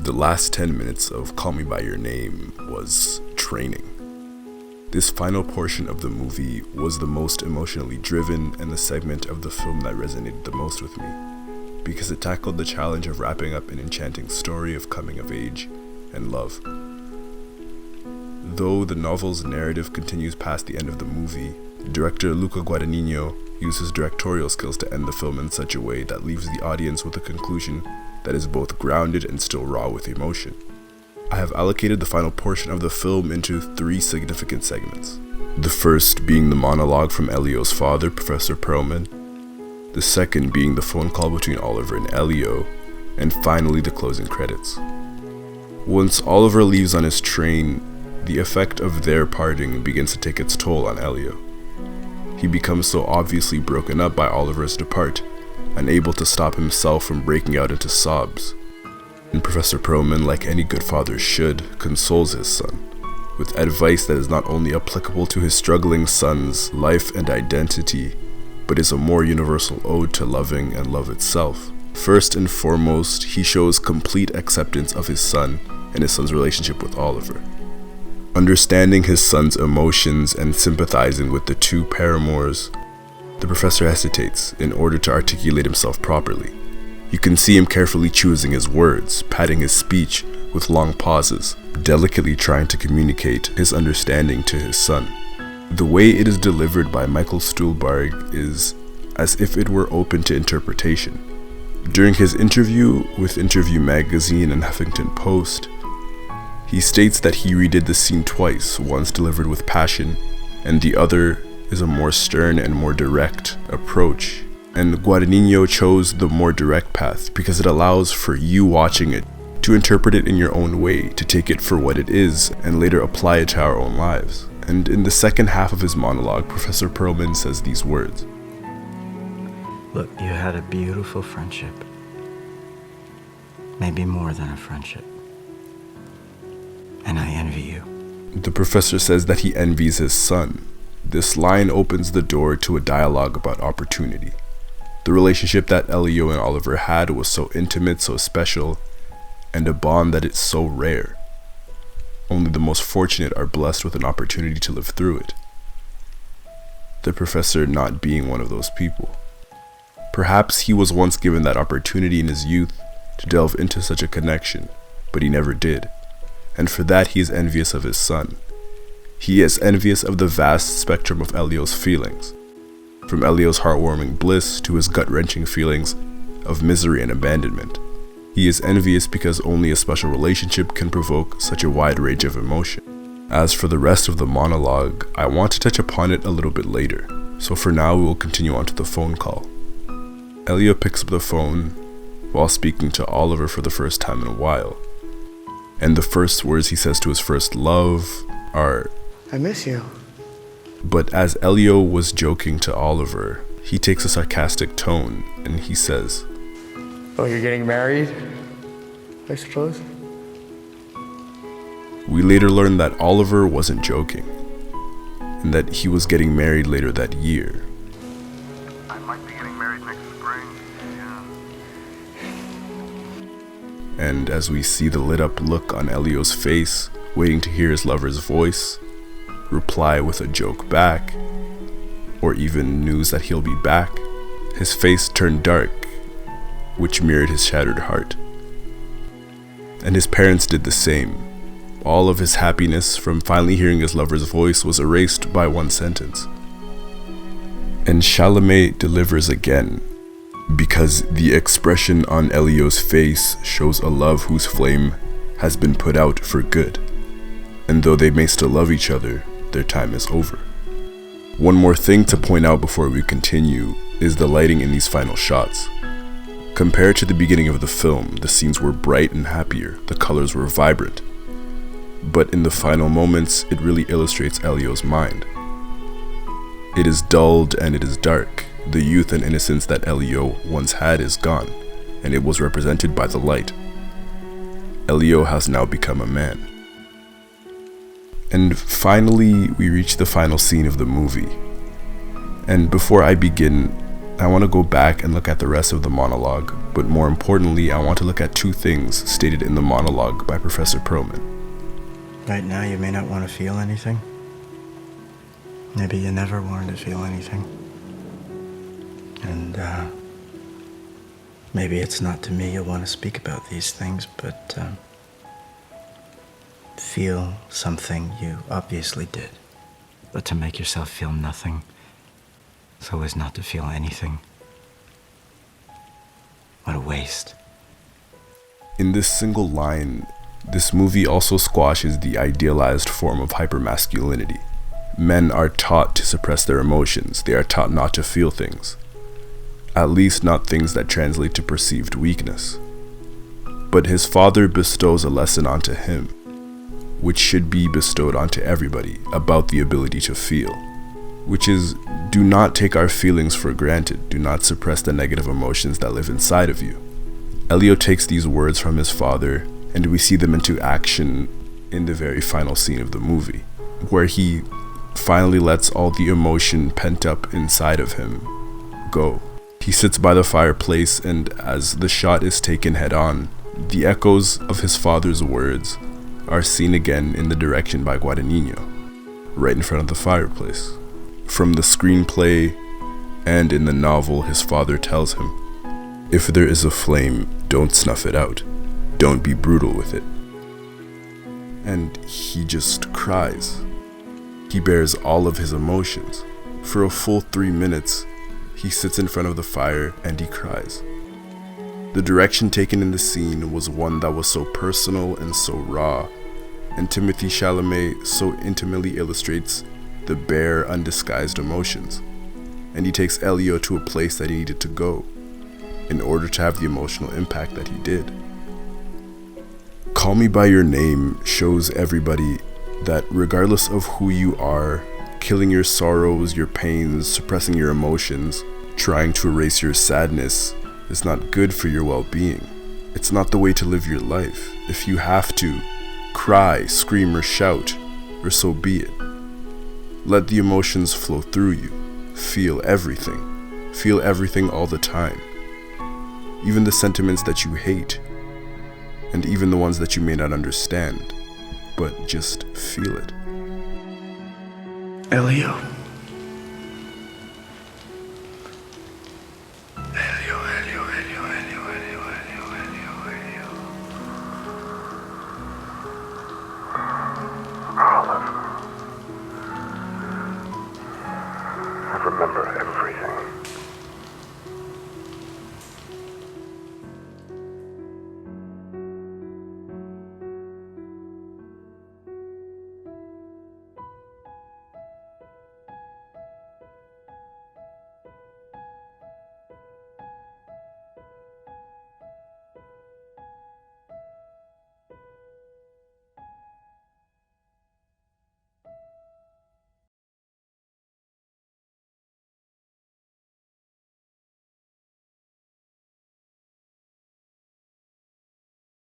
The last 10 minutes of Call Me By Your Name was training. This final portion of the movie was the most emotionally driven and the segment of the film that resonated the most with me, because it tackled the challenge of wrapping up an enchanting story of coming of age and love. Though the novel's narrative continues past the end of the movie, director Luca Guadagnino used his directorial skills to end the film in such a way that leaves the audience with a conclusion that is both grounded and still raw with emotion. I have allocated the final portion of the film into 3 significant segments. The first being the monologue from Elio's father, Professor Perlman, the second being the phone call between Oliver and Elio, and finally the closing credits. Once Oliver leaves on his train, the effect of their parting begins to take its toll on Elio. He becomes so obviously broken up by Oliver's depart, unable to stop himself from breaking out into sobs. And Professor Perlman, like any good father should, consoles his son, with advice that is not only applicable to his struggling son's life and identity, but is a more universal ode to loving and love itself. First and foremost, he shows complete acceptance of his son and his son's relationship with Oliver. Understanding his son's emotions and sympathizing with the two paramours, the professor hesitates in order to articulate himself properly. You can see him carefully choosing his words, padding his speech with long pauses, delicately trying to communicate his understanding to his son. The way it is delivered by Michael Stuhlbarg is as if it were open to interpretation. During his interview with Interview Magazine and Huffington Post, he states that he redid the scene twice, once delivered with passion, and the other is a more stern and more direct approach. And Guadagnino chose the more direct path because it allows for you watching it to interpret it in your own way, to take it for what it is, and later apply it to our own lives. And in the second half of his monologue, Professor Perlman says these words. Look, you had a beautiful friendship. Maybe more than a friendship. And I envy you. The professor says that he envies his son. This line opens the door to a dialogue about opportunity. The relationship that Elio and Oliver had was so intimate, so special, and a bond that is so rare. Only the most fortunate are blessed with an opportunity to live through it. The professor not being one of those people. Perhaps he was once given that opportunity in his youth to delve into such a connection, but he never did. And for that he is envious of his son. He is envious of the vast spectrum of Elio's feelings, from Elio's heartwarming bliss to his gut-wrenching feelings of misery and abandonment. He is envious because only a special relationship can provoke such a wide range of emotion. As for the rest of the monologue, I want to touch upon it a little bit later, so for now we will continue on to the phone call. Elio picks up the phone while speaking to Oliver for the first time in a while, and the first words he says to his first love are, I miss you. But as Elio was joking to Oliver, he takes a sarcastic tone and he says, Oh, you're getting married, I suppose? We later learn that Oliver wasn't joking, and that he was getting married later that year. I might be getting married next spring, yeah. And as we see the lit up look on Elio's face, waiting to hear his lover's voice, reply with a joke back, or even news that he'll be back, his face turned dark, which mirrored his shattered heart. And his parents did the same. All of his happiness from finally hearing his lover's voice was erased by one sentence. And Chalamet delivers again, because the expression on Elio's face shows a love whose flame has been put out for good. And though they may still love each other, their time is over. One more thing to point out before we continue is the lighting in these final shots. Compared to the beginning of the film, the scenes were bright and happier, the colors were vibrant. But in the final moments, it really illustrates Elio's mind. It is dulled and it is dark. The youth and innocence that Elio once had is gone, and it was represented by the light. Elio has now become a man. And finally, we reach the final scene of the movie. And before I begin, I want to go back and look at the rest of the monologue, but more importantly, I want to look at two things stated in the monologue by Professor Perlman. Right now, you may not want to feel anything. Maybe you never wanted to feel anything. And, maybe it's not to me you want to speak about these things, but, feel something you obviously did. But to make yourself feel nothing, so as not to feel anything. What a waste. In this single line, this movie also squashes the idealized form of hypermasculinity. Men are taught to suppress their emotions. They are taught not to feel things. At least not things that translate to perceived weakness. But his father bestows a lesson onto him, which should be bestowed onto everybody, about the ability to feel. Which is, do not take our feelings for granted. Do not suppress the negative emotions that live inside of you. Elio takes these words from his father, and we see them into action in the very final scene of the movie, where he finally lets all the emotion pent up inside of him go. He sits by the fireplace, and as the shot is taken head on, the echoes of his father's words are seen again in the direction by Guadagnino, right in front of the fireplace. From the screenplay and in the novel, his father tells him, "If there is a flame, don't snuff it out. Don't be brutal with it." And he just cries. He bears all of his emotions. For a full 3 minutes, he sits in front of the fire and he cries. The direction taken in the scene was one that was so personal and so raw, and Timothée Chalamet so intimately illustrates the bare, undisguised emotions, and he takes Elio to a place that he needed to go in order to have the emotional impact that he did. Call Me By Your Name shows everybody that regardless of who you are, killing your sorrows, your pains, suppressing your emotions, trying to erase your sadness is not good for your well-being. It's not the way to live your life. If you have to, cry, scream, or shout, or so be it. Let the emotions flow through you. Feel everything. Feel everything all the time. Even the sentiments that you hate, and even the ones that you may not understand, but just feel it. Elio. I remember